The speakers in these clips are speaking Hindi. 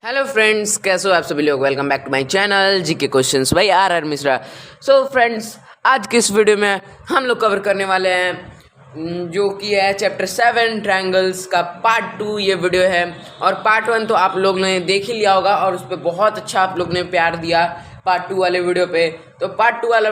हेलो फ्रेंड्स, कैसे हो आप सभी लोग। Welcome back to my channel GK questions by R Mishra. So friends, आज के इस वीडियो में हम लोग कवर करने वाले हैं जो कि है चैप्टर 7 ट्रायंगल्स का पार्ट 2 ये वीडियो है। और पार्ट 1 तो आप लोग ने देख ही लिया होगा और उस पर बहुत अच्छा आप लोग ने प्यार दिया पार्ट 2 वाले वीडियो पे। तो पार्ट 1 वाले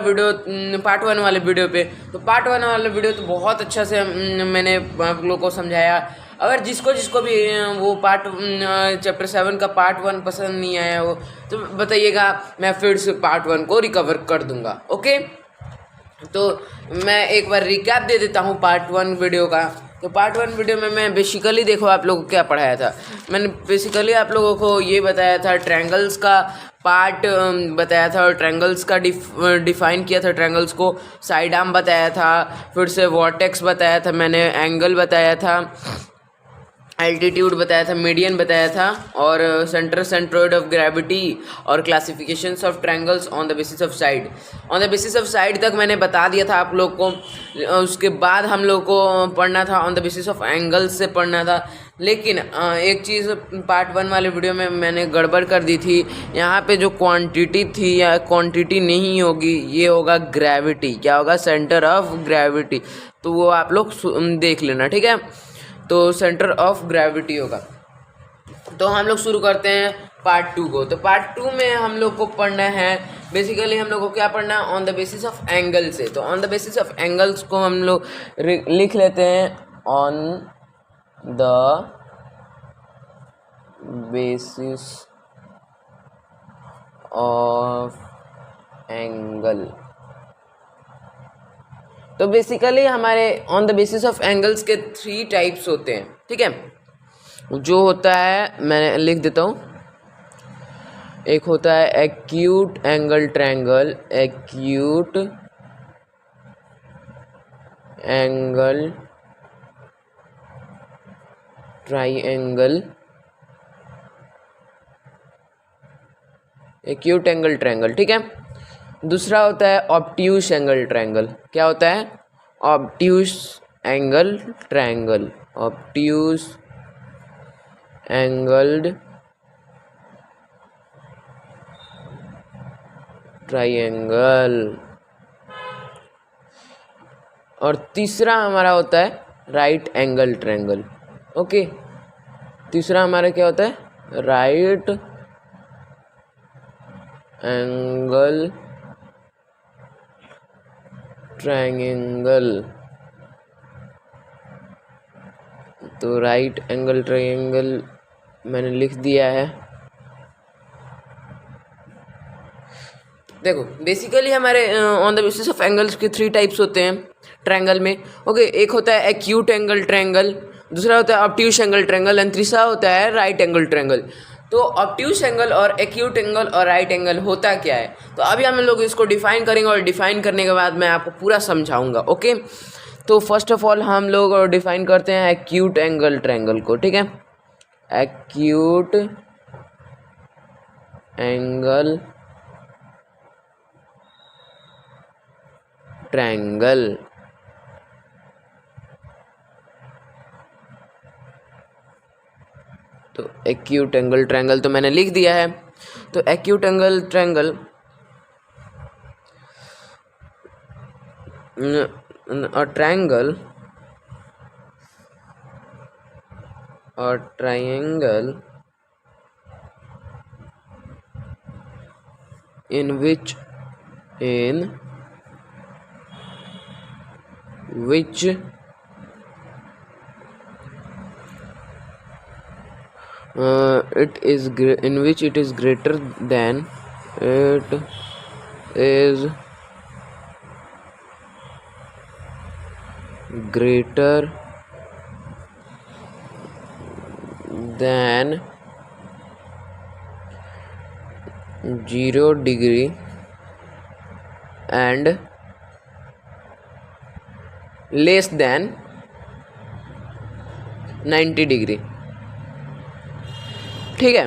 वीडियो तो बहुत अच्छा से मैंने आप लोग को समझाया। अगर जिसको भी वो चैप्टर 7 का पार्ट 1 पसंद नहीं आया हो तो बताइएगा, मैं फिर से पार्ट 1 को रिकवर कर दूंगा। ओके, तो मैं एक बार रिकैप दे देता हूँ पार्ट 1 वीडियो का। तो पार्ट 1 वीडियो में मैं बेसिकली देखो आप लोगों को क्या पढ़ाया था। मैंने बेसिकली आप लोगों को ये बताया था, ट्रायंगल्स का पार्ट बताया था और ट्रायंगल्स का डिफाइन किया था। ट्रायंगल्स को साइड आर्म बताया था, फिर से वर्टेक्स बताया था, मैंने एंगल बताया था, एल्टीट्यूड बताया था, मीडियन बताया था, और सेंट्रोइड ऑफ ग्रेविटी और classifications of triangles on the basis of side. On the basis of side तक मैंने बता दिया था आप लोग को। उसके बाद हम लोग को पढ़ना था on the basis of angles से पढ़ना था। लेकिन एक चीज़ पार्ट 1 वाले वीडियो में मैंने गड़बड़ कर दी थी। यहाँ पे जो क्वांटिटी थी या क्वांटिटी नहीं होगी, ये होगा ग्रेविटी। क्या होगा? Centre of gravity. तो वो आप लोग देख लेना, ठीक है। तो सेंटर ऑफ ग्रेविटी होगा। तो हम लोग शुरू करते हैं पार्ट 2 को। तो पार्ट 2 में हम लोग को पढ़ना है, बेसिकली हम लोग को क्या पढ़ना है, on the basis of angle से। तो on the basis of angles को हम लोग लिख लेते हैं, on the basis of angle. तो बेसिकली हमारे on the basis of angles के 3 टाइप्स होते हैं, ठीक है। जो होता है, मैं लिख देता हूँ। एक होता है acute angle triangle, acute angle triangle, acute angle triangle, ठीक है। दूसरा होता है ऑब्ट्यूस एंगल ट्रायंगल। क्या होता है? Obtuse angle triangle, obtuse angled triangle. और तीसरा हमारा होता है राइट एंगल ट्रायंगल। ओके, तीसरा हमारा क्या होता है? Right angle triangle. तो राइट एंगल ट्रायंगल मैंने लिख दिया है। देखो, बेसिकली हमारे on the basis of angles के 3 टाइप्स होते हैं ट्रायंगल में। ओके, एक होता है एक्यूट एंगल ट्रायंगल, दूसरा होता है ऑब्ट्यूस एंगल ट्रायंगल एंड तीसरा होता है राइट एंगल ट्रायंगल। तो ऑब्ट्यूस एंगल और एक्यूट एंगल और राइट एंगल होता क्या है, तो अभी हम लोग इसको डिफाइन करेंगे और डिफाइन करने के बाद मैं आपको पूरा समझाऊंगा। ओके, तो फर्स्ट ऑफ ऑल हम लोग डिफाइन करते हैं एक्यूट एंगल ट्रायंगल को, ठीक है। Acute angle triangle. तो एक्यूट एंगल ट्रायंगल तो मैंने लिख दिया है। तो acute angle triangle triangle in which it is greater than greater than 0 degree and less than 90 degree, ठीक है।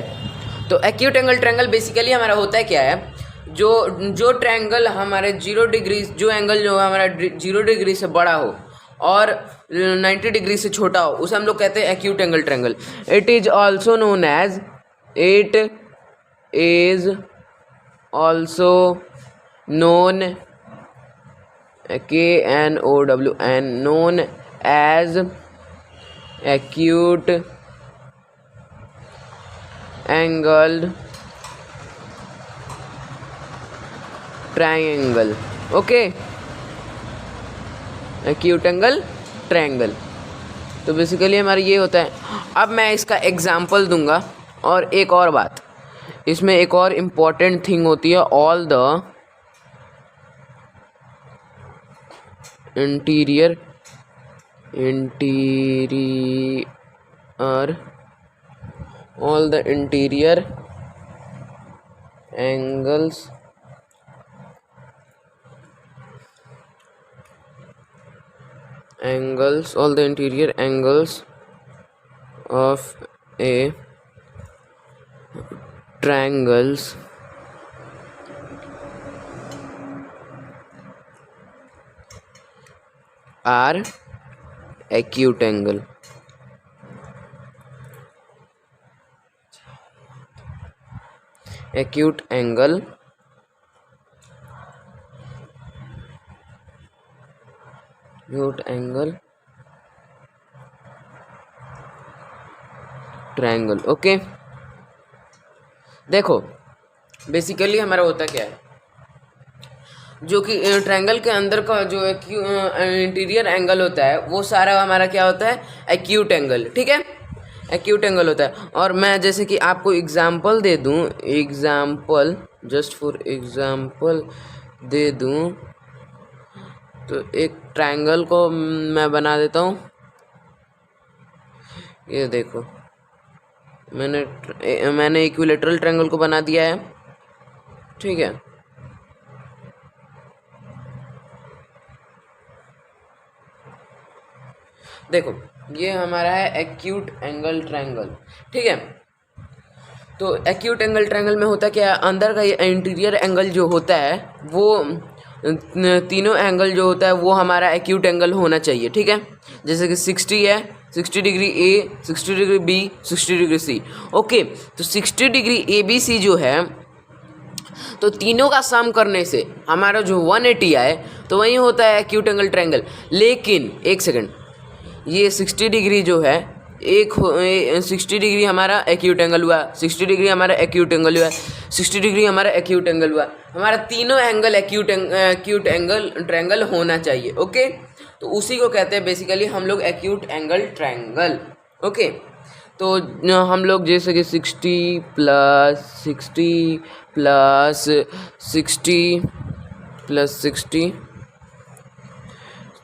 तो एक्यूट एंगल ट्रायंगल बेसिकली हमारा होता है क्या है, जो ट्रायंगल हमारे 0 डिग्री, जो एंगल जो हमारा 0 डिग्री से बड़ा हो और 90 डिग्री से छोटा हो, उसे हम लोग कहते हैं acute angle triangle. It is also known as It is also known, KNOWN, known as acute angled triangle. Okay, acute angle triangle. तो बेसिकली हमारा ये होता है। अब मैं इसका एग्जाम्पल दूंगा। और एक और बात, इसमें एक और इम्पॉर्टेंट थिंग होती है, all the interior all the interior angles all the interior angles of a triangles are acute angle. Acute angle triangle. Okay, देखो बेसिकली हमारा होता क्या है, जो कि ट्रायंगल के अंदर का जो इंटीरियर एंगल होता है वो सारा हमारा क्या होता है, एक्यूट एंगल। ठीक है, एक्यूट एंगल होता है। और मैं जैसे कि आपको एग्जांपल दे दूं, जस्ट फॉर एग्जांपल दे दूं, तो एक ट्रायंगल को मैं बना देता हूँ। ये देखो, मैंने इक्विलेटरल ट्रायंगल को बना दिया है। ठीक है, देखो ये हमारा है एक्यूट एंगल ट्रायंगल। ठीक है, तो एक्यूट एंगल ट्रायंगल में होता क्या है, अंदर का ये इंटीरियर एंगल जो होता है वो तीनों एंगल जो होता है वो हमारा एक्यूट एंगल होना चाहिए। ठीक है, जैसे कि 60 है, 60 degree A, 60 degree B, 60 degree C. Okay, तो 60 डिग्री ए बी सी जो है, तो तीनों का सम करने से हमारा जो 180 आए तो वही होता है एक्यूट एंगल ट्रायंगल। लेकिन एक सेकंड, ये 60 डिग्री जो है, 60 डिग्री हमारा एक्यूट एंगल हुआ, 60 डिग्री हमारा एक्यूट एंगल हुआ, 60 डिग्री हमारा एक्यूट एंगल हुआ। हमारा तीनों एंगल एक्यूट एंगल ट्रायंगल होना चाहिए। ओके, तो उसी को कहते हैं बेसिकली हम लोग एक्यूट एंगल ट्रायंगल। ओके, तो हम लोग जैसे कि 60 प्लस 60 प्लस 60 प्लस 60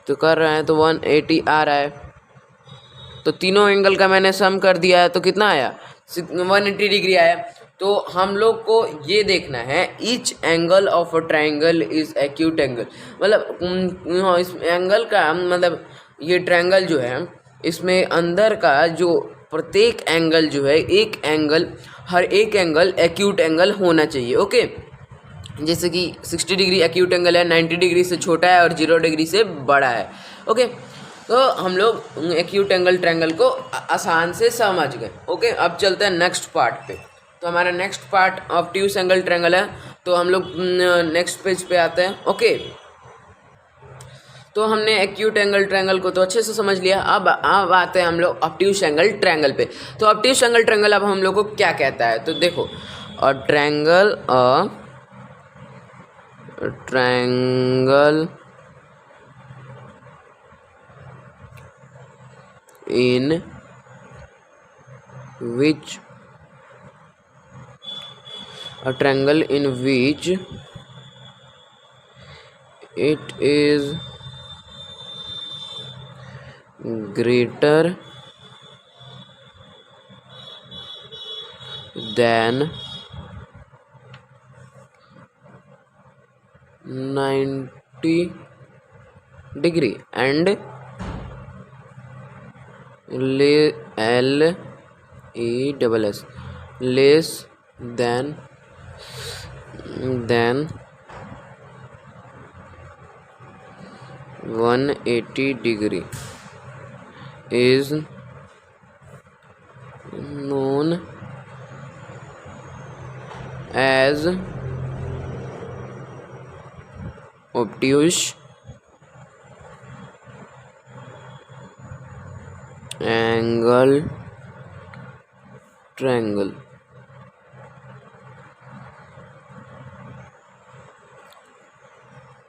तो कर रहे हैं, तो 180 आ रहा है। तो तीनों एंगल का मैंने सम कर दिया है, तो कितना आया, 180 डिग्री आया। तो हम लोग को ये देखना है each angle of a triangle is acute angle. मतलब इस एंगल का मतलब ये ट्रायंगल जो है, इसमें अंदर का जो प्रत्येक एंगल जो है, हर एक एंगल एक्यूट एंगल होना चाहिए। ओके, जैसे कि 60 डिग्री एक्यूट एंगल है, 90 डिग्री से छोटा है और 0 डिग्री से बड़ा है। ओके, तो हम लोग एक्यूट एंगल ट्रायंगल को आसान से समझ गए। ओके, अब चलते हैं नेक्स्ट पार्ट पे। तो हमारा next part obtuse angle triangle है, तो हम लोग नेक्स्ट पेज पे आते हैं। ओके, तो हमने एक्यूट एंगल ट्रायंगल को तो अच्छे से समझ लिया। अब आते हैं हम लोग ऑब्ट्यूस एंगल ट्रायंगल पे। तो ऑब्ट्यूस एंगल ट्रायंगल अब हम लोग को क्या कहता है, तो देखो, triangle in which it is greater than 90 degree and LESS less than 180 degree is known as obtuse angle triangle।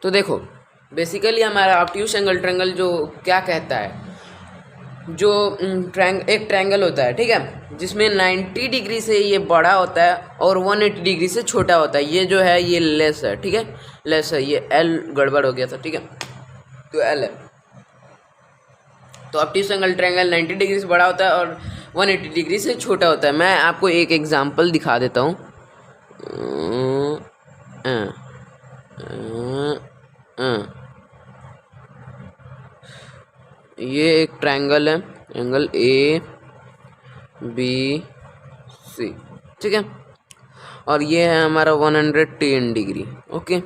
तो देखो बेसिकली हमारा ऑब्ट्यूज एंगल ट्रायंगल जो क्या कहता है, जो एक ट्रायंगल होता है, ठीक है, जिसमें 90 डिग्री से ये बड़ा होता है और 180 डिग्री से छोटा होता है। ये जो है ये लेस है, ठीक है, लेस है, ये एल गड़बड़ हो गया था, ठीक है, तो एल है। तो ऑब्ट्यूज एंगल ट्रायंगल 90 डिग्री से बड़ा होता है और 180 डिग्री से छोटा होता है। मैं आपको एक एग्जांपल दिखा देता हूँ। ये एक ट्रायंगल है, एंगल ए बी सी, ठीक है, और ये है हमारा 110 डिग्री। ओके,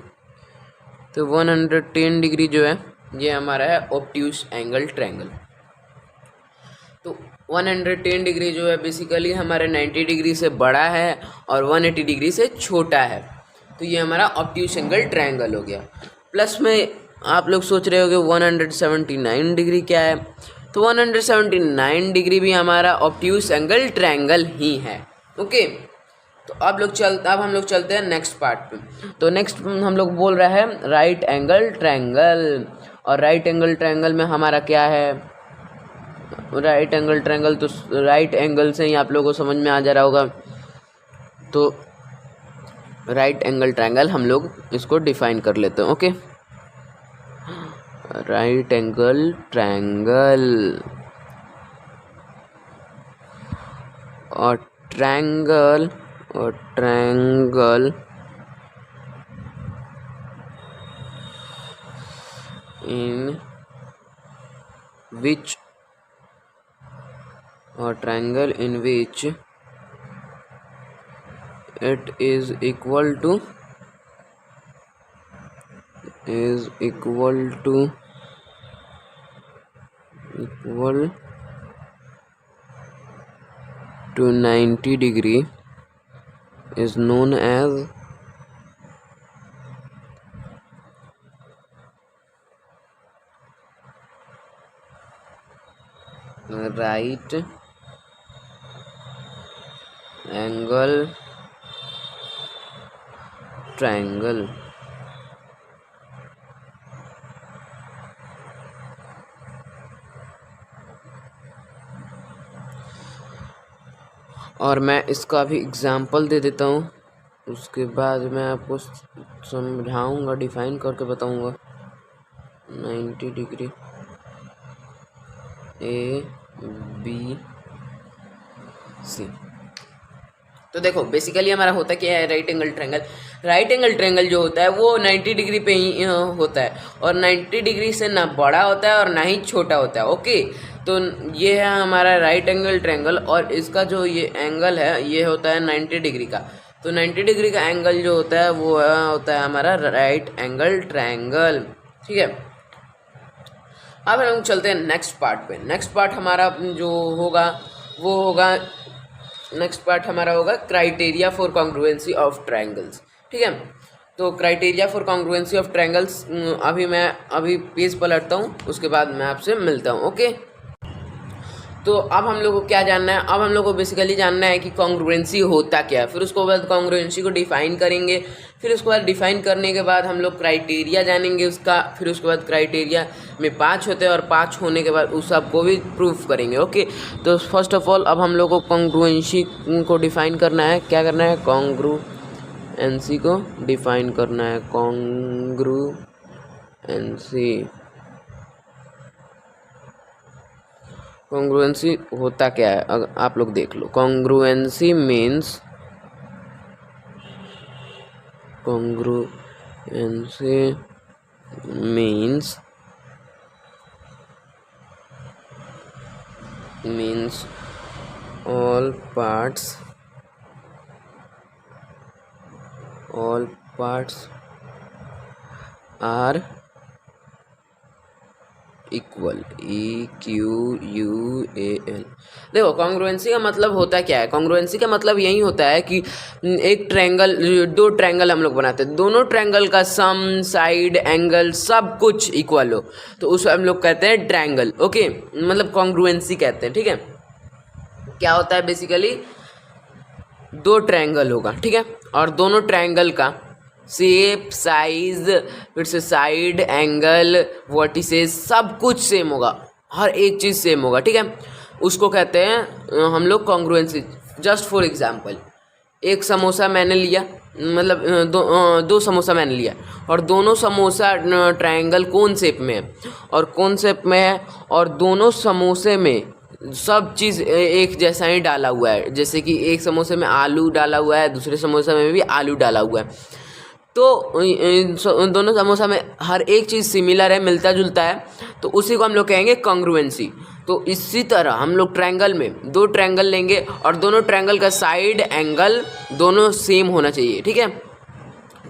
तो 110 डिग्री जो है ये हमारा है ऑब्ट्यूज एंगल ट्रायंगल। तो 110 डिग्री जो है बेसिकली हमारे 90 डिग्री से बड़ा है और 180 डिग्री से छोटा है। तो ये हमारा ऑब्ट्यूज एंगल ट्रायंगल हो गया। प्लस में आप लोग सोच रहे हो कि 179 डिग्री क्या है, तो 179 डिग्री भी हमारा ऑब्ट्यूज एंगल ट्रायंगल ही है। ओके, तो अब हम लोग चलते हैं नेक्स्ट पार्ट पे। तो नेक्स्ट हम लोग बोल रहे हैं राइट एंगल ट्रायंगल। और राइट एंगल ट्रायंगल में हमारा क्या है, राइट एंगल ट्रायंगल, तो राइट एंगल से ही आप लोगों को समझ में आ जा रहा होगा। तो राइट एंगल ट्रायंगल हम लोग इसको डिफाइन कर लेते हैं। ओके, राइट एंगल ट्रायंगल और triangle in which it is equal to 90 degree is known as right angle triangle। और मैं इसका भी एग्जाम्पल दे देता हूँ, उसके बाद मैं आपको समझाऊंगा, डिफाइन करके बताऊंगा। 90 डिग्री ए बी सी। तो देखो बेसिकली हमारा होता क्या है, right angle triangle. Right angle triangle जो होता है वो 90 डिग्री पे ही होता है और 90 डिग्री से ना बड़ा होता है और ना ही छोटा होता है। ओके, तो ये है हमारा राइट एंगल ट्रायंगल और इसका जो ये एंगल है ये होता है 90 डिग्री का। तो 90 डिग्री का एंगल जो होता है वो होता है हमारा राइट एंगल ट्रायंगल, ठीक है। अब हम लोग चलते हैं नेक्स्ट पार्ट पे। नेक्स्ट पार्ट हमारा जो होगा वो होगा, नेक्स्ट पार्ट हमारा होगा criteria for congruency of triangles, ठीक है। तो criteria for congruency of triangles अभी पेज पलटता हूँ, उसके बाद मैं आपसे मिलता हूँ। ओके, तो अब हम लोग को क्या जानना है, अब हम लोग को बेसिकली जानना है कि कॉन्ग्रुएंसी होता क्या है। फिर उसके बाद कॉन्ग्रुएंसी को डिफाइन करेंगे, फिर उसके बाद डिफाइन करने के बाद हम लोग क्राइटेरिया जानेंगे उसका, फिर उसके बाद क्राइटेरिया में 5 होते हैं और 5 होने के बाद उस सबको भी प्रूफ करेंगे। ओके, तो फर्स्ट ऑफ ऑल अब हम लोग को कॉन्ग्रुएंसी को डिफाइन करना है। क्या करना है, कॉन्ग्रुएंसी को डिफाइन करना है। कॉन्ग्रुएंसी होता क्या है, अगर आप लोग देख लो। Congruency means all parts are equal, EQUAL। देखो कॉन्ग्रुएंसी का मतलब होता क्या है? कॉन्ग्रुएंसी का मतलब यही होता है कि एक ट्रायंगल, दो ट्रायंगल हम लोग बनाते हैं, दोनों ट्रायंगल का सम, साइड, एंगल सब कुछ इक्वल हो, तो उसे हम लोग कहते हैं ट्रायंगल। ओके, मतलब कॉन्ग्रुएंसी कहते हैं। ठीक है, क्या होता है बेसिकली, दो ट्रायंगल होगा, ठीक है, और दोनों ट्रायंगल का शेप, साइज, फिर से साइड, एंगल, वर्टिसेस सब कुछ सेम होगा, हर एक चीज़ सेम होगा। ठीक है, उसको कहते हैं हम लोग कॉन्ग्रुएंसी। जस्ट फॉर एग्जांपल, एक समोसा मैंने लिया, मतलब दो समोसा मैंने लिया, और दोनों समोसा ट्रायंगल कोन शेप में है और कोन शेप में है, और दोनों समोसे में सब चीज़ एक जैसा ही डाला हुआ है। जैसे कि एक समोसे में आलू डाला हुआ है, दूसरे समोसे में भी आलू डाला हुआ है, तो दोनों समोसा में हर एक चीज़ सिमिलर है, मिलता जुलता है, तो उसी को हम लोग कहेंगे कॉन्ग्रुएंसी। तो इसी तरह हम लोग ट्रायंगल में दो ट्रायंगल लेंगे और दोनों ट्रायंगल का साइड, एंगल दोनों सेम होना चाहिए। ठीक है,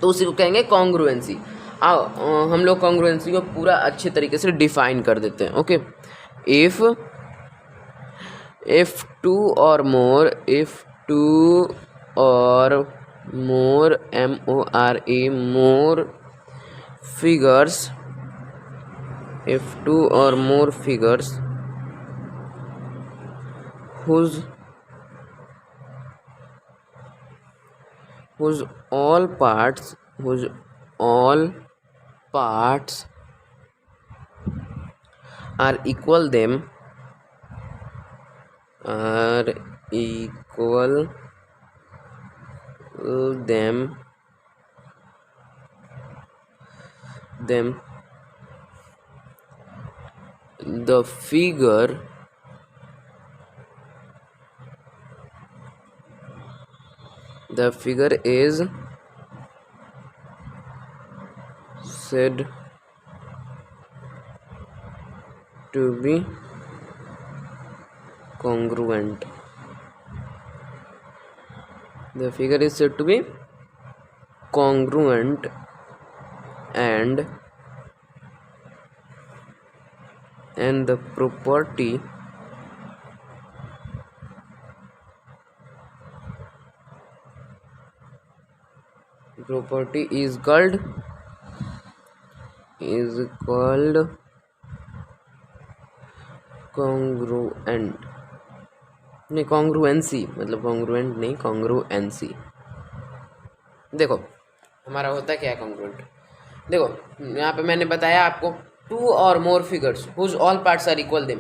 तो उसी को कहेंगे कॉन्ग्रुएंसी। आओ हम लोग कॉन्ग्रुएंसी को पूरा अच्छे तरीके से डिफाइन कर देते हैं। Okay, if two or more more figures, if two or more figures whose all parts are equal them, them the figure is said to be congruent. The figure is said to be congruent and the property is called congruent, नहीं कॉन्ग्रुएंसी, मतलब कॉन्ग्रुएंट नहीं, कॉन्ग्रुएंसी। देखो हमारा होता क्या है कॉन्ग्रुएंट। देखो यहाँ पे मैंने बताया आपको, two or more figures whose all parts are equal them,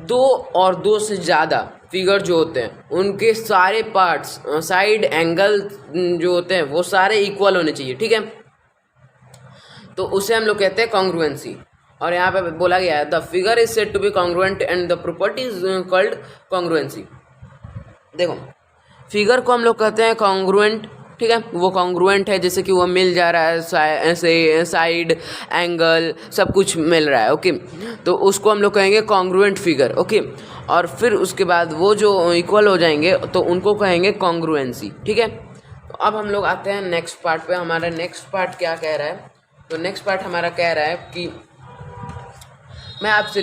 दो और दो से ज़्यादा फिगर जो होते हैं उनके सारे पार्ट्स, साइड, एंगल जो होते हैं वो सारे इक्वल होने चाहिए। ठीक है, तो उसे हम लोग कहते हैं कॉन्ग्रुएंसी। और यहाँ पे बोला गया है the figure is said to be congruent and the property is called congruency. देखो फिगर को हम लोग कहते हैं कॉन्ग्रुएंट। ठीक है, वो कॉन्ग्रुएंट है जैसे कि वो मिल जा रहा है, ऐसे साइड, एंगल सब कुछ मिल रहा है। ओके, तो उसको हम लोग कहेंगे कॉन्ग्रुएंट फिगर। ओके, और फिर उसके बाद वो जो इक्वल हो जाएंगे तो उनको कहेंगे कॉन्ग्रुएंसी। ठीक है, तो अब हम लोग आते हैं नेक्स्ट पार्ट पे। हमारा नेक्स्ट पार्ट क्या कह रहा है, तो नेक्स्ट पार्ट हमारा कह रहा है कि मैं आपसे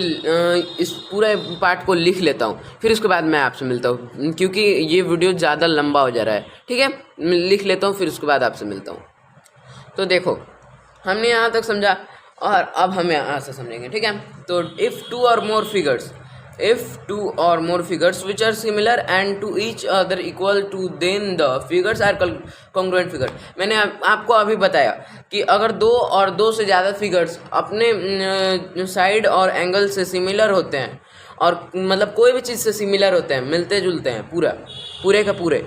इस पूरे पार्ट को लिख लेता हूँ, फिर उसके बाद मैं आपसे मिलता हूँ, क्योंकि ये वीडियो ज़्यादा लंबा हो जा रहा है। ठीक है, मैं लिख लेता हूँ, फिर उसके बाद आपसे मिलता हूँ। तो देखो हमने यहाँ तक समझा और अब हम यहाँ से समझेंगे। ठीक है, तो if two or more figures which are similar and to each other equal to then the figures are congruent figure. मैंने आपको अभी बताया कि अगर दो और दो से ज़्यादा फिगर्स अपने साइड और एंगल से सिमिलर होते हैं, और मतलब कोई भी चीज़ से सिमिलर होते हैं, मिलते जुलते हैं पूरे का पूरे,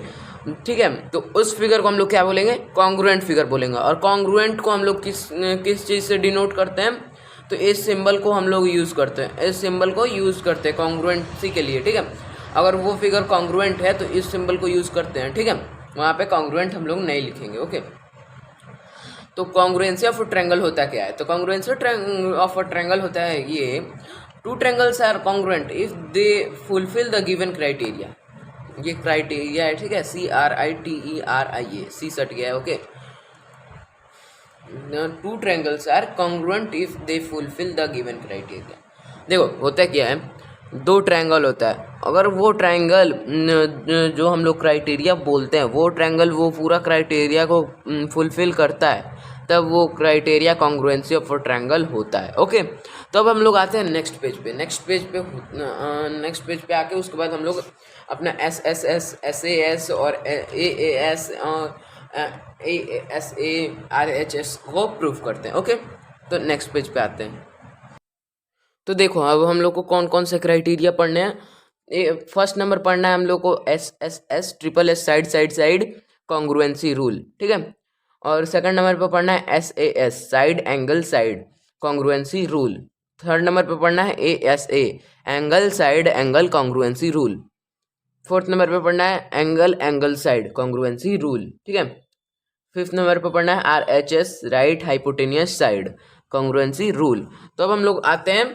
ठीक है, तो उस फिगर को हम लोग क्या बोलेंगे, कॉन्ग्रुएंट फिगर बोलेंगे। और कॉन्ग्रुएंट को हम लोग किस चीज़ से डिनोट करते हैं, तो इस सिंबल को हम लोग यूज़ करते हैं, इस सिंबल को यूज़ करते हैं कॉन्ग्रुएंसी के लिए। ठीक है, अगर वो फिगर कॉन्ग्रुएंट है तो इस सिंबल को यूज़ करते हैं। ठीक है, वहाँ पे कॉन्ग्रुएंट हम लोग नहीं लिखेंगे। ओके, तो कॉन्ग्रुएंसी ऑफ अ ट्रायंगल होता क्या है, तो कॉन्ग्रुएंसी ऑफ अ ट्रायंगल होता है ये, two triangles are congruent if they fulfil the given criteria. ये क्राइटेरिया है। ठीक है, CRITERIA, सी सट गया है। Okay, two triangles are congruent if they fulfil the given criteria. देखो होता क्या है, दो ट्रायंगल होता है, अगर वो ट्रायंगल जो हम लोग क्राइटेरिया बोलते हैं वो ट्रायंगल वो पूरा क्राइटेरिया को फुलफिल करता है, तब वो क्राइटेरिया कॉन्ग्रुएंसी ऑफ ट्रायंगल होता है। ओके, तो अब हम लोग आते हैं नेक्स्ट पेज पे। नेक्स्ट पेज पे आके उसके बाद हम लोग अपना S S S, S A S और A S A S A R H S को प्रूफ करते हैं। ओके, तो नेक्स्ट पेज पे आते हैं। तो देखो अब हम लोग को कौन कौन से क्राइटेरिया पढ़ने हैं। फर्स्ट नंबर पढ़ना है हम लोग को S S S triple S side side side congruency rule, ठीक है। और सेकंड नंबर पे पढ़ना है S A S side angle side congruency rule. Third number पे पढ़ना है ए एस ए angle side angle congruency rule. Fourth number पे पढ़ना है angle angle side congruency rule, ठीक है। फिफ्थ नंबर पे पढ़ना है are H S right hypotenuse side congruency rule. तो अब हम लोग आते हैं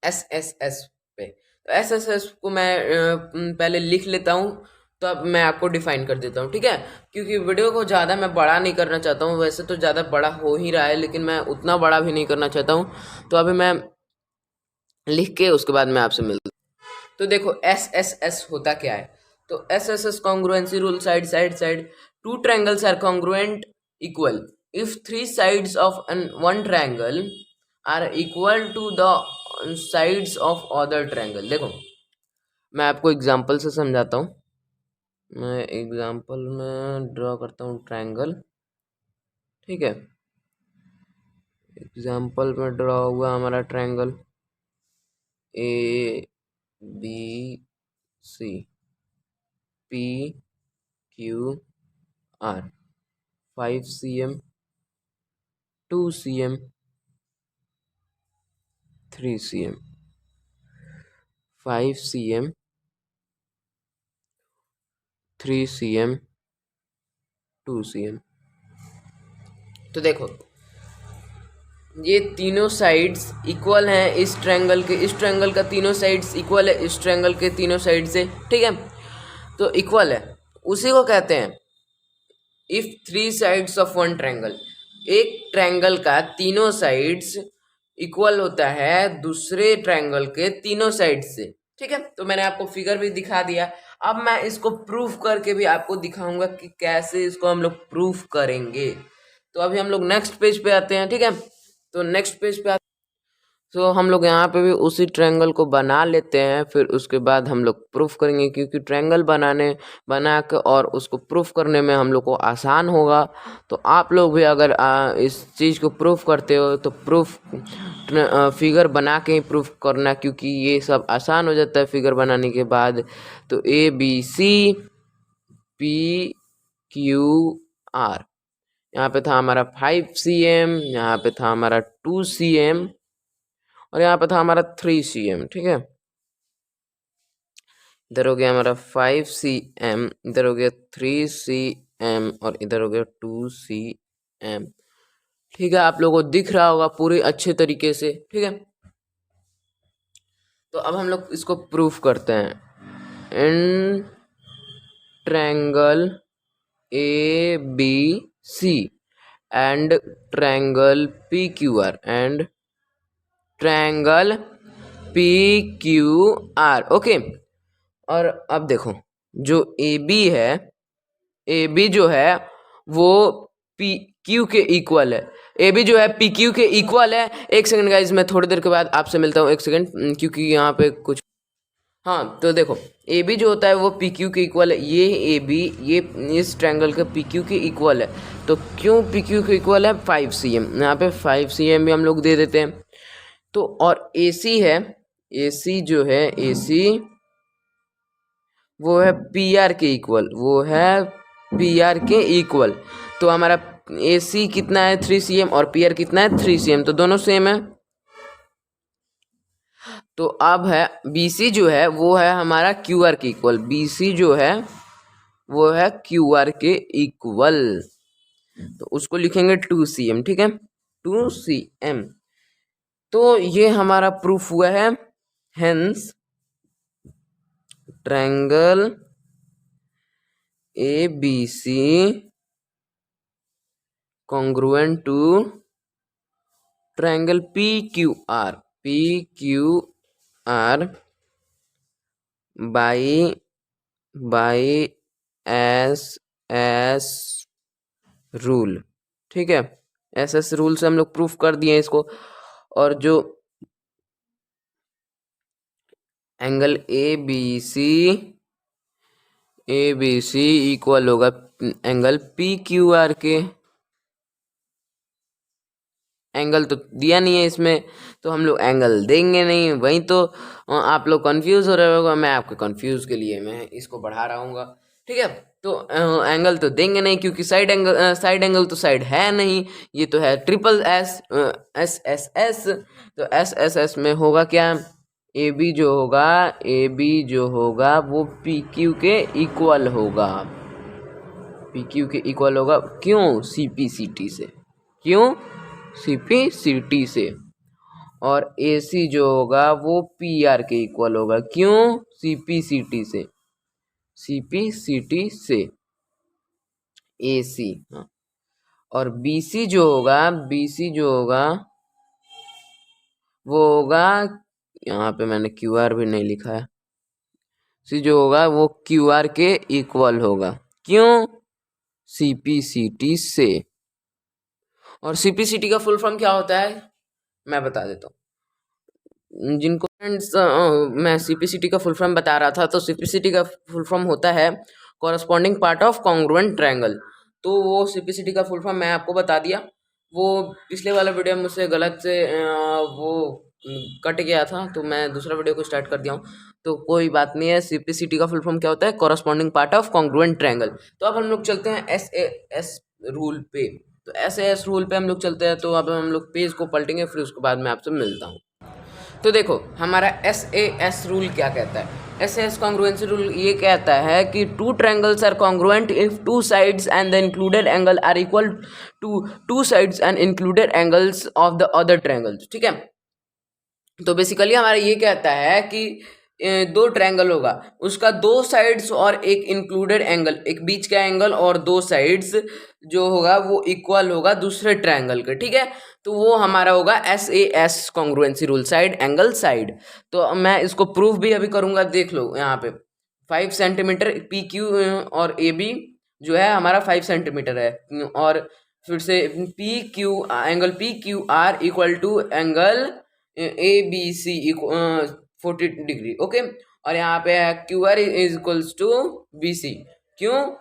एस एस एस पे। तो एस एस एस को मैं पहले लिख लेता हूँ, तो अब मैं आपको डिफाइन कर देता हूँ, ठीक है। क्योंकि वीडियो को ज़्यादा मैं बड़ा नहीं करना चाहता हूँ, वैसे तो ज़्यादा बड़ा हो ही रहा है, लेकिन मैं उतना बड़ा भी नहीं करना चाहता हूँ। तो अभी मैं लिख के उसके बाद मैं आपसे मिलता हूँ। तो देखो एस एस एस होता क्या है। तो S S S congruency rule side side side two triangles are congruent equal if three sides of one triangle are equal to the sides of other triangle. देखो मैं आपको एग्जांपल से समझाता हूँ। मैं एग्जांपल में ड्रॉ करता हूँ ट्रायंगल, ठीक है। एग्जांपल में ड्रॉ हुआ हमारा triangle A B C P Q R 5 cm 2 cm 3 cm 5 cm 3 cm 2 cm। तो देखो ये तीनों साइड्स इक्वल हैं इस ट्रायंगल के, इस ट्रायंगल का तीनों साइड्स इक्वल है इस ट्रायंगल के तीनों साइड से, ठीक है। तो इक्वल है, उसी को कहते हैं if three sides of one triangle. एक ट्रायंगल का तीनों साइड्स इक्वल होता है दूसरे ट्रायंगल के तीनों साइड से, ठीक है। तो मैंने आपको फिगर भी दिखा दिया। अब मैं इसको प्रूफ करके भी आपको दिखाऊंगा कि कैसे इसको हम लोग प्रूफ करेंगे। तो अभी हम लोग नेक्स्ट पेज पे आते हैं, ठीक है। तो नेक्स्ट पेज पे तो हम लोग यहाँ पे भी उसी ट्रायंगल को बना लेते हैं, फिर उसके बाद हम लोग प्रूफ करेंगे, क्योंकि ट्रायंगल बना के और उसको प्रूफ करने में हम लोग को आसान होगा। तो आप लोग भी अगर इस चीज़ को प्रूफ करते हो तो फिगर बना के ही प्रूफ करना, क्योंकि ये सब आसान हो जाता है फिगर बनाने के बाद। तो A B C P Q R, यहाँ पे था हमारा 5 cm, यहाँ पे था हमारा 2 cm और यहाँ पे था हमारा 3 cm, ठीक है। इधर हो गया हमारा 5 cm, इधर हो गया 3 cm और इधर हो गया 2 cm, ठीक है। आप लोगों को दिख रहा होगा पूरी अच्छे तरीके से, ठीक है। तो अब हम लोग इसको प्रूफ करते हैं। In triangle A B C and triangle P Q R and triangle P Q R, okay. और अब देखो जो ए बी है, ए बी जो है वो पी क्यू के इक्वल है। ए बी जो है पी क्यू के इक्वल है। एक सेकंड गाइज, मैं थोड़ी देर के बाद आपसे मिलता हूँ, एक सेकंड, क्योंकि यहाँ पे कुछ, हाँ। तो देखो ए बी जो होता है वो पी क्यू के इक्वल है। ये ए बी ये इस ट्रायंगल के पी क्यू के इक्वल है। तो क्यों पी क्यू के इक्वल है? 5 cm, यहाँ पे 5 cm भी हम लोग दे देते हैं। तो और ए सी है, ए सी जो है ए सी वो है पी आर के इक्वल, वो है पी आर के इक्वल। तो हमारा ए सी कितना है 3 cm और पी आर कितना है 3 cm, तो दोनों सेम है। तो अब है बी सी जो है वो है हमारा क्यू आर के इक्वल, बी सी जो है वो है क्यू आर के इक्वल। तो उसको लिखेंगे 2 cm, ठीक है, 2 cm। तो ये हमारा प्रूफ हुआ है। Hence triangle A B C congruent to triangle P Q R by S rule. ठीक है, एस रूल से हम लोग प्रूफ कर दिए इसको। और जो angle A B C equal होगा एंगल पी क्यू आर के। एंगल तो दिया नहीं है इसमें, तो हम लोग एंगल देंगे नहीं। वहीं तो आप लोग कंफ्यूज हो रहे होगा, मैं आपके कंफ्यूज के लिए मैं इसको बढ़ा रहा हूँ। ठीक है, तो एंगल तो देंगे नहीं क्योंकि साइड एंगल तो साइड है नहीं, ये तो है triple S S S S. तो एस एस एस में होगा क्या, ए बी जो होगा वो पी क्यू के इक्वल होगा। पी क्यू के इक्वल होगा क्यों, सी पी सी टी से। क्यों, सी पी सी टी से। और ए सी जो होगा वो पी आर के इक्वल होगा। क्यों, सी पी सी टी से। सी पी सी टी से ए सी। हाँ, और बी सी जो होगा वो होगा, यहाँ पे मैंने क्यू आर भी नहीं लिखा है। सी जो होगा वो क्यू आर के इक्वल होगा। क्यों, सी पी सी टी से। और सी पी सी टी का फुल फॉर्म क्या होता है मैं बता देता हूँ जिनको फ्रेंड्स। मैं सीपीसीटी का फुल फॉर्म बता रहा था, तो सीपीसीटी का फुल फॉर्म होता है corresponding part of congruent triangle. तो वो सीपीसीटी का फुल फॉर्म मैं आपको बता दिया। वो पिछले वाला वीडियो में मुझसे गलत से वो कट गया था, तो मैं दूसरा वीडियो को स्टार्ट कर दिया हूँ। तो कोई बात नहीं है, सीपीसीटी का फुल फॉर्म क्या होता है, corresponding part of congruent triangle. तो अब हम लोग चलते हैं एस ए एस रूल पे। तो एस ए एस रूल पे हम लोग चलते हैं। तो अब हम लोग पेज को पलटेंगे, फिर उसके बाद मैं आपसे मिलता हूँ। तो देखो हमारा एस ए एस रूल क्या कहता है। एस एस कॉन्ग्रुएंसी रूल ये कहता है कि two triangles are congruent if two sides and the included angle are equal to two sides and included angles of the other triangles. ठीक है, तो बेसिकली हमारा ये कहता है कि दो ट्रायंगल होगा, उसका दो साइड्स और एक इंक्लूडेड एंगल, एक बीच का एंगल और दो साइड्स जो होगा वो इक्वल होगा दूसरे ट्रायंगल के। ठीक है, तो वो हमारा होगा S A S congruency rule, side angle side. तो मैं इसको प्रूफ भी अभी करूंगा, देख लो यहाँ पे 5 सेंटीमीटर पी क्यू और ए बी जो है हमारा 5 सेंटीमीटर है। और फिर से P Q angle P Q R equal to angle A B C 40 डिग्री। ओके, और यहाँ पे है Q R is equals to B C. क्यों,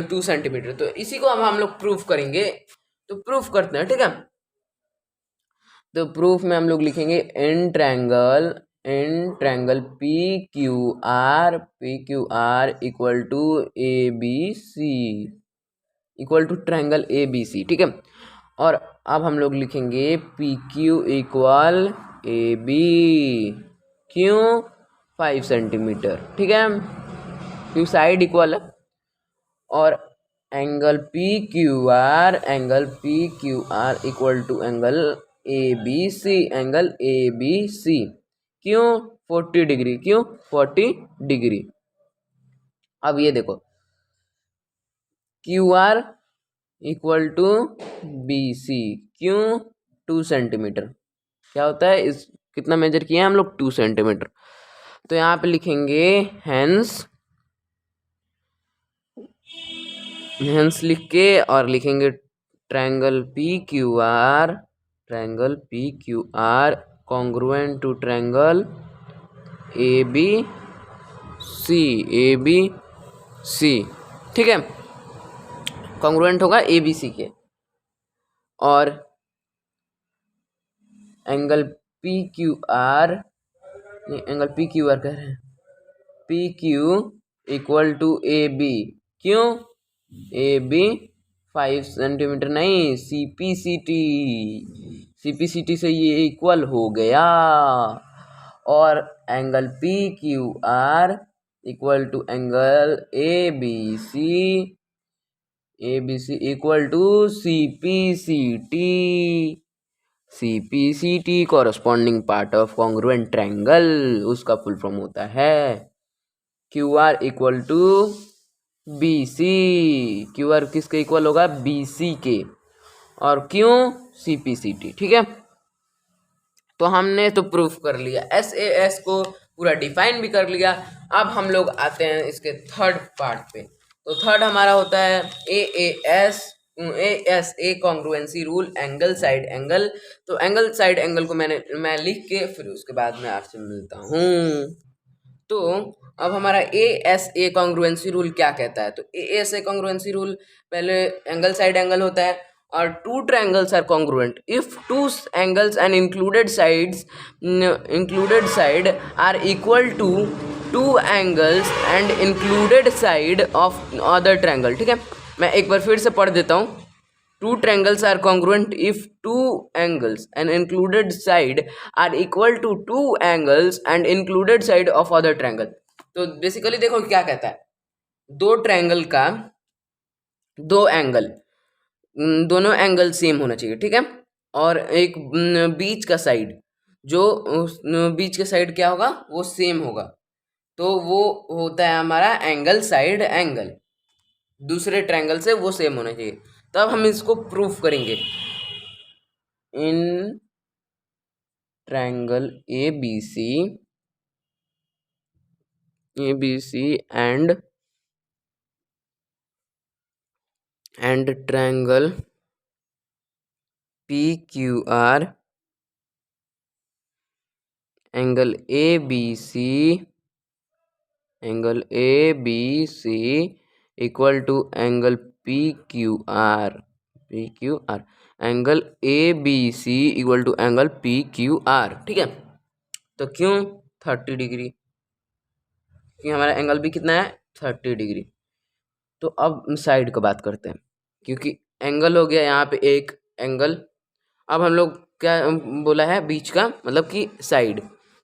2 सेंटीमीटर। तो इसी को अब हम लोग प्रूफ करेंगे, तो प्रूफ करते हैं। ठीक है, तो प्रूफ में हम लोग लिखेंगे in triangle P Q R equal to A B C, equal to triangle A B C. ठीक है, और अब हम लोग लिखेंगे P Q equal A B. क्यों, 5 सेंटीमीटर। ठीक है, क्यों साइड इक्वल है। और angle P Q R equal to angle A B C, angle A B C. क्यों, 40 डिग्री। क्यों, 40 डिग्री। अब ये देखो Q R equal to B C. क्यों, 2 सेंटीमीटर। क्या होता है इस, कितना मेजर किए हैं हम लोग, 2 सेंटीमीटर। तो यहाँ पे लिखेंगे हेंस लिख के और लिखेंगे triangle P Q R congruent to triangle A B C. ठीक है, कॉन्ग्रुएंट होगा ए बी सी के। और एंगल पी क्यू आर कह रहे हैं, P Q equal to A B. क्यों, ए बी 5 सेंटीमीटर नहीं, सी पी सी टी से ये इक्वल हो गया। और angle P Q R equal to angle A B C equal to C P C T corresponding part of congruent triangle, उसका फुल फॉर्म होता है Q R equal to B C. Q R किसके इक्वल होगा, बी सी के। और क्यों CPCT, ठीक है। तो हमने तो प्रूफ कर लिया SAS को, पूरा डिफाइन भी कर लिया। अब हम लोग आते हैं इसके थर्ड पार्ट पे। तो थर्ड हमारा होता है ASA congruency rule, angle side angle. तो एंगल साइड एंगल को मैं लिख के फिर उसके बाद में आपसे मिलता हूँ। तो अब हमारा ASA कॉन्ग्रुएंसी रूल क्या कहता है? तो ASA कॉन्ग्रुएंसी रूल, पहले एंगल साइड एंगल होता है और two triangles are congruent if two angles and included side are equal to two angles and included side of other triangle, ठीक है। मैं एक बार फिर से पढ़ देता हूँ। Two triangles are congruent if two angles and included side are equal to two angles and included side of other triangle। तो बेसिकली देखो क्या कहता है, दो ट्रायंगल का दो एंगल, दोनों एंगल सेम होना चाहिए, ठीक है। और एक बीच का साइड, जो बीच का साइड क्या होगा, वो सेम होगा, तो वो होता है हमारा एंगल साइड एंगल। दूसरे ट्रायंगल से वो सेम होना चाहिए। तब हम इसको प्रूफ करेंगे। In triangle ABC and triangle PQR, angle ABC equal to angle PQR, angle ABC equal to angle PQR, ठीक है। तो क्यों 30 डिग्री, क्योंकि हमारा एंगल भी कितना है 30 डिग्री। तो अब साइड का बात करते हैं, क्योंकि एंगल हो गया यहाँ पे एक एंगल। अब हम लोग क्या बोला है, बीच का मतलब कि साइड।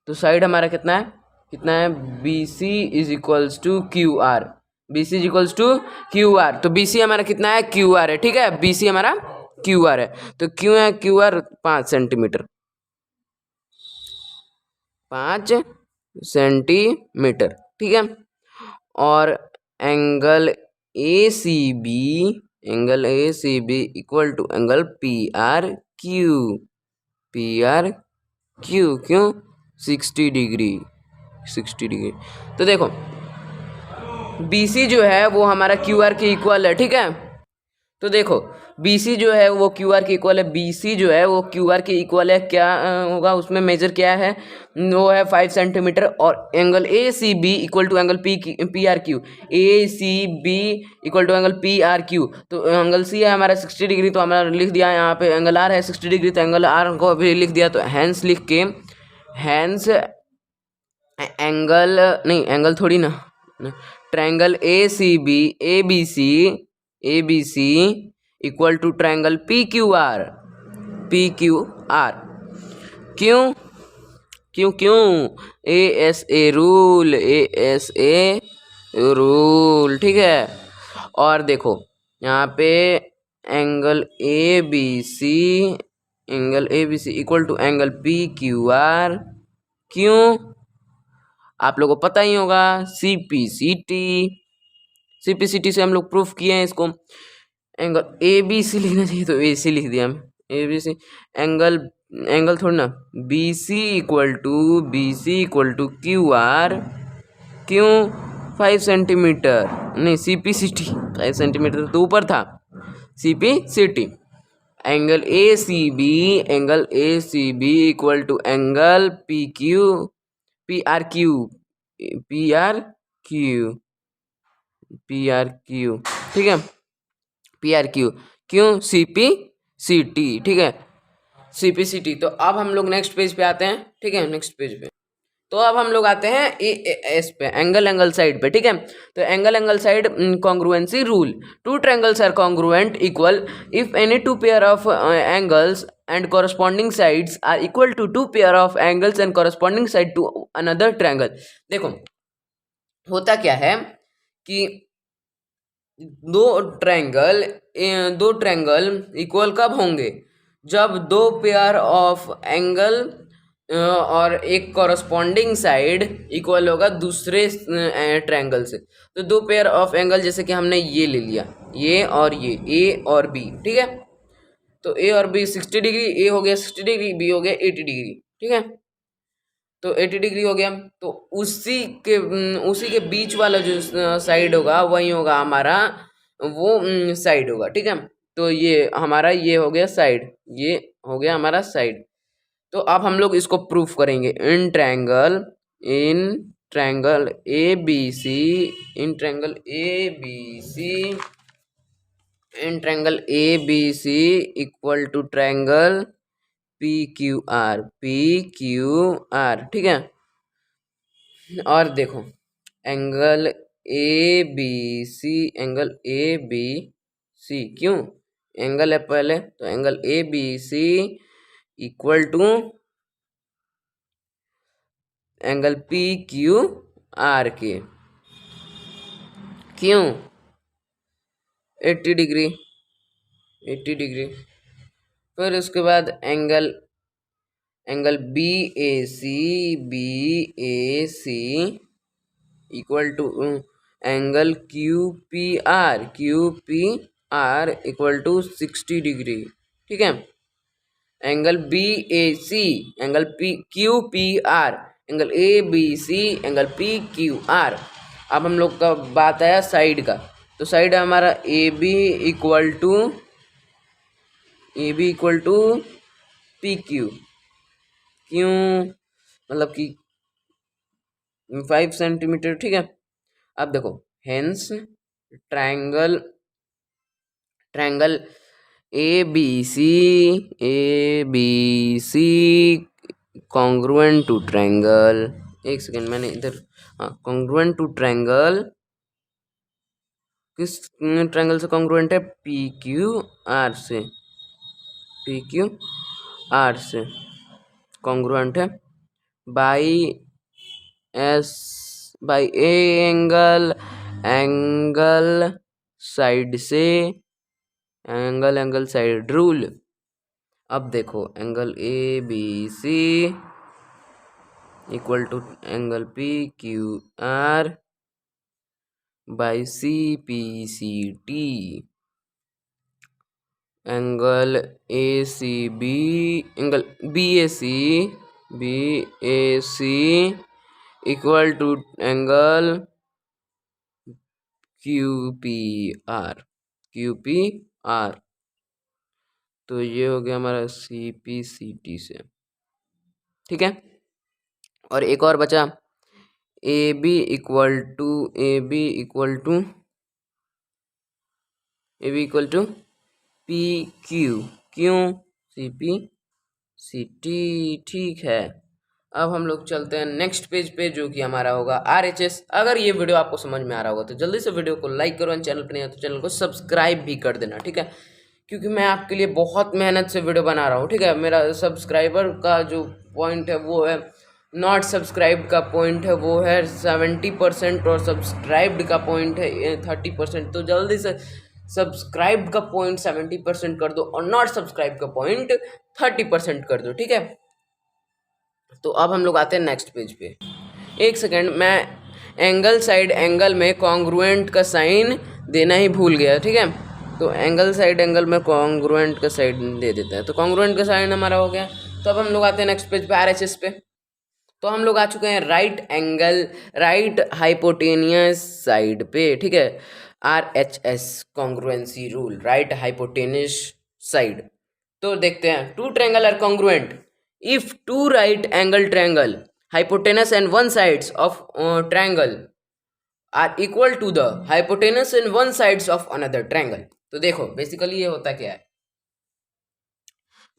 तो साइड हमारा कितना है BC is equals to QR, BC is equals to QR। तो BC हमारा कितना है, QR है, ठीक है। BC हमारा QR है। तो क्यों है QR 5 सेंटीमीटर, 5 सेंटीमीटर, ठीक है। और angle ACB equal to angle PRQ, क्यों 60 डिग्री। तो देखो BC जो है वो हमारा QR के इक्वल है, ठीक है। तो देखो BC जो है वो QR के इक्वल है, BC जो है वो QR के इक्वल है। क्या होगा उसमें मेजर क्या है, वो है 5 सेंटीमीटर। और angle ACB equal to angle PRQ, ACB equal to angle PRQ। तो एंगल C है हमारा 60 डिग्री, तो हमारा लिख दिया यहाँ पे एंगल R है 60 डिग्री, तो एंगल R को भी लिख दिया। तो हैंस लिख के, हैंस एंगल नहीं, एंगल थोड़ी ना, triangle ABC equal to triangle PQR। क्यों ASA रूल, ठीक है। और देखो यहाँ पे angle ABC equal to angle PQR, क्यों आप लोगों को पता ही होगा, CPCT से हम लोग प्रूफ किए हैं इसको। एंगल ABC लिखना चाहिए तो AC लिख दिया हम, ABC एंगल थोड़ी ना, BC इक्वल टू QR, क्यों 5 सेंटीमीटर नहीं, CPCT 5 सेंटीमीटर तो ऊपर था, CPCT। Angle ACB equal to angle PRQ, ठीक है, PRQ, क्यों CPCT, ठीक है, CPCT। तो अब हम लोग नेक्स्ट पेज पे आते हैं, ठीक है, नेक्स्ट पेज पे। तो अब हम लोग आते हैं AS पे, एंगल साइड पे, ठीक है। तो angle side congruency rule, two triangles are congruent equal if any two pair of angles and corresponding sides are equal to two pair of angles and corresponding side to another triangle। देखो होता क्या है कि दो ट्रायंगल इक्वल कब होंगे, जब दो पेयर ऑफ एंगल और एक कॉरस्पॉन्डिंग साइड इक्वल होगा दूसरे ट्रायंगल से। तो दो पेयर ऑफ एंगल, जैसे कि हमने ये ले लिया, ये और ये A और B, ठीक है। तो ए और बी 60 डिग्री, ए हो गया 60 डिग्री, बी हो गया 80 डिग्री, ठीक है। तो 80 डिग्री हो गया, तो उसी के बीच वाला जो साइड होगा वही होगा हमारा वो साइड होगा, ठीक है। तो ये हमारा ये हो गया साइड, ये हो गया हमारा साइड। तो अब हम लोग इसको प्रूफ करेंगे। In triangle A B C, in triangle A B C, in triangle A B C equal to triangle P Q R, P Q R, ठीक है। और देखो angle A B C, angle A B C, क्यों एंगल है पहले, तो angle A B C equal to angle P Q R के, क्यों 80 डिग्री, 80 डिग्री। फिर उसके बाद angle angle B A C, B A C equal to angle Q P R, Q P R equal to 60 degree, ठीक है। Angle B A C, angle P Q P R, angle A B C, angle P Q R. अब हम लोग का बात आया साइड का, तो साइड है हमारा A B equal to P Q, क्यों मतलब कि 5 सेंटीमीटर, ठीक है। अब देखो hence triangle A B C congruent to triangle, एक सेकेंड मैंने इधर, हाँ कॉन्ग्रुएंट टू ट्रायंगल, किस ट्रायंगल से कॉन्ग्रुएंट है, पी क्यू आर से, पी क्यू आर से कॉन्ग्रुएंट है बाई ए एंगल साइड से, एंगल साइड रूल। अब देखो angle A B C equal to angle P Q R by C P C T, angle A C B, angle B A C equal to angle Q P R. तो ये हो गया हमारा सी पी सी टी से, ठीक है। और एक और बचा A B equal to P Q, क्यों सी पी सी टी, ठीक है। अब हम लोग चलते हैं नेक्स्ट पेज पे, जो कि हमारा होगा RHS। अगर ये वीडियो आपको समझ में आ रहा होगा तो जल्दी से वीडियो को लाइक करो, चैनल पर नहीं है तो चैनल को सब्सक्राइब भी कर देना, ठीक है। क्योंकि मैं आपके लिए बहुत मेहनत से वीडियो बना रहा हूँ, ठीक है। मेरा सब्सक्राइबर का जो पॉइंट है वो है, नॉट सब्सक्राइब का पॉइंट है वो है 70%, और सब्सक्राइब्ड का पॉइंट है 30%। तो जल्दी से सब्सक्राइब का पॉइंट 70% कर दो और नॉट सब्सक्राइब का पॉइंट 30% कर दो, ठीक है। तो अब हम लोग आते हैं नेक्स्ट पेज पे। एक सेकेंड, मैं एंगल साइड एंगल में कॉन्ग्रुएंट का साइन देना ही भूल गया, ठीक है। तो एंगल साइड एंगल में कॉन्ग्रुएंट का साइड दे देते हैं, तो कॉन्ग्रुएंट का साइन हमारा हो गया। तो अब हम लोग आते हैं नेक्स्ट पेज पे, RHS पे। तो हम लोग आ चुके हैं राइट हाइपोटेनियस साइड पे, ठीक है। RHS congruency rule, right hypotenuse side. तो देखते हैं, two triangle are congruent if two right angle triangle hypotenuse and one sides of triangle are equal to the hypotenuse and one sides of another triangle। तो देखो बेसिकली ये होता क्या है,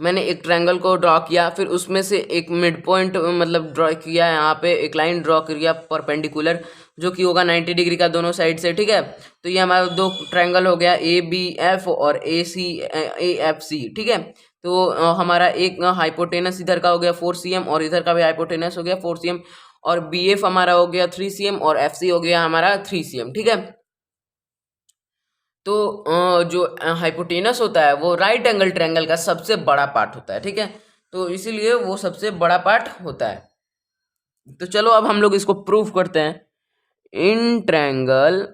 मैंने एक ट्रायंगल को ड्रॉ किया, फिर उसमें से एक मिड पॉइंट मतलब ड्रॉ किया, यहाँ पे एक लाइन ड्रॉ किया परपेंडिकुलर, जो कि होगा 90 डिग्री का दोनों साइड से, ठीक है। तो ये हमारा दो ट्रायंगल हो गया ABF और AFC, ठीक है। तो हमारा एक हाइपोटेनस इधर का हो गया 4 cm और इधर का भी हाइपोटेनस हो गया 4 cm, और BF हमारा हो गया 3 cm और FC हो गया हमारा 3 cm, ठीक है। तो जो हाइपोटेनस होता है वो राइट एंगल ट्रायंगल का सबसे बड़ा पार्ट होता है, ठीक है। तो इसीलिए वो सबसे बड़ा पार्ट होता है। तो चलो अब हम लोग इसको प्रूफ करते हैं। In triangle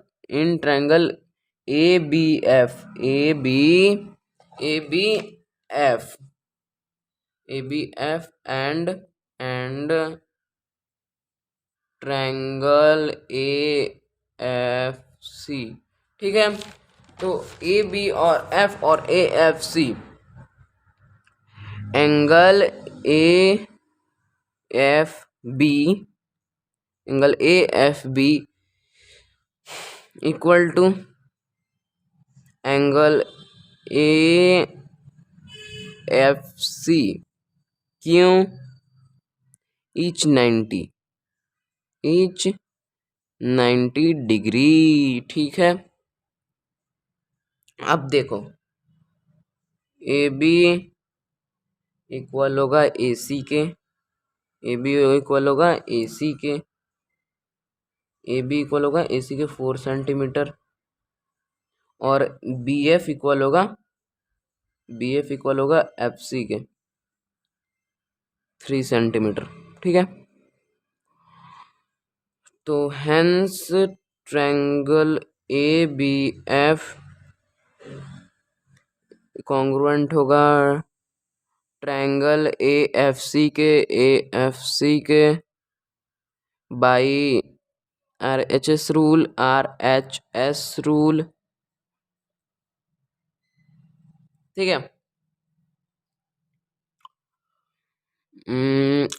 ABF, F, A B F and triangle A F C. ठीक है, तो ए बी और एफ और A F C, angle A F B, angle A F B equal to angle A F C, क्यों, ईच 90 डिग्री। ठीक है, अब देखो ए बी इक्वल होगा ए सी के, ए बी इक्वल होगा ए सी के, ए बी इक्वल होगा ए सी के 4 सेंटीमीटर, और बी एफ इक्वल होगा एफ सी के 3 सेंटीमीटर। ठीक है, तो hence triangle A B F congruent होगा ट्रायंगल ए एफ सी के by R H S rule. ठीक है,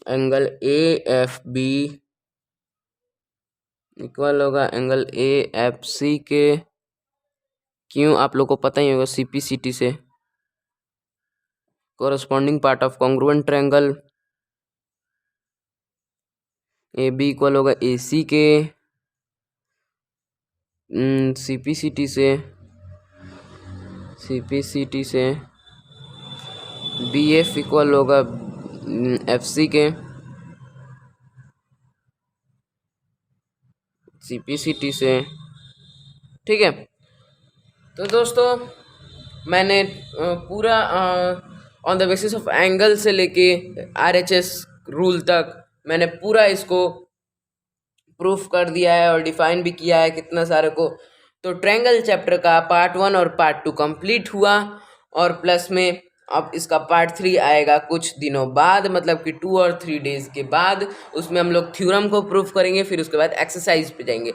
angle A F B equal होगा एंगल ए एफ सी के, क्यों आप लोग को पता ही होगा सीपीसीटी से, corresponding part of congruent triangle. A B equal होगा ए सी के सीपीसीटी से बी एफ इक्वल होगा एफ सी के सीपीसीटी से। ठीक है, तो दोस्तों मैंने पूरा on the basis of angle से लेके आरएचएस रूल तक मैंने पूरा इसको प्रूफ कर दिया है और डिफाइन भी किया है कितना सारे को। तो ट्रायंगल चैप्टर का पार्ट 1 और पार्ट 2 कंप्लीट हुआ, और प्लस में अब इसका पार्ट 3 आएगा कुछ दिनों बाद, मतलब कि 2 और 3 डेज के बाद। उसमें हम लोग थ्योरम को प्रूफ करेंगे, फिर उसके बाद एक्सरसाइज पे जाएंगे।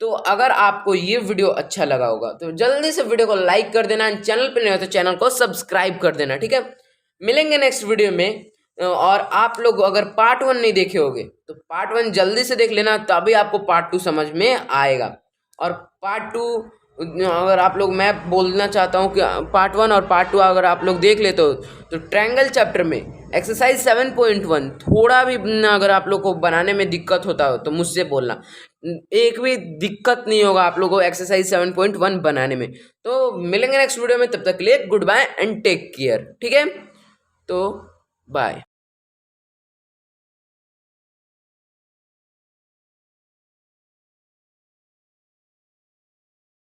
तो अगर आपको ये वीडियो अच्छा लगा होगा तो जल्दी से वीडियो को लाइक कर देना, चैनल पे नहीं हो तो चैनल को सब्सक्राइब कर देना। ठीक है, मिलेंगे नेक्स्ट वीडियो में। और आप लोग अगर पार्ट 1 नहीं देखे होगे तो पार्ट 1 जल्दी से देख लेना, तभी आपको पार्ट 2 समझ में आएगा। और पार्ट 2 अगर आप लोग, मैं बोलना चाहता हूँ कि पार्ट 1 और पार्ट 2 अगर आप लोग देख लेते हो तो ट्रायंगल चैप्टर में एक्सरसाइज 7.1 थोड़ा भी अगर आप लोग को बनाने में दिक्कत होता हो तो मुझसे बोलना, एक भी दिक्कत नहीं होगा आप लोगों को एक्सरसाइज 7.1 बनाने में। तो मिलेंगे नेक्स्ट वीडियो में, तब तक के लिए goodbye and take care. ठीक है, तो बाय।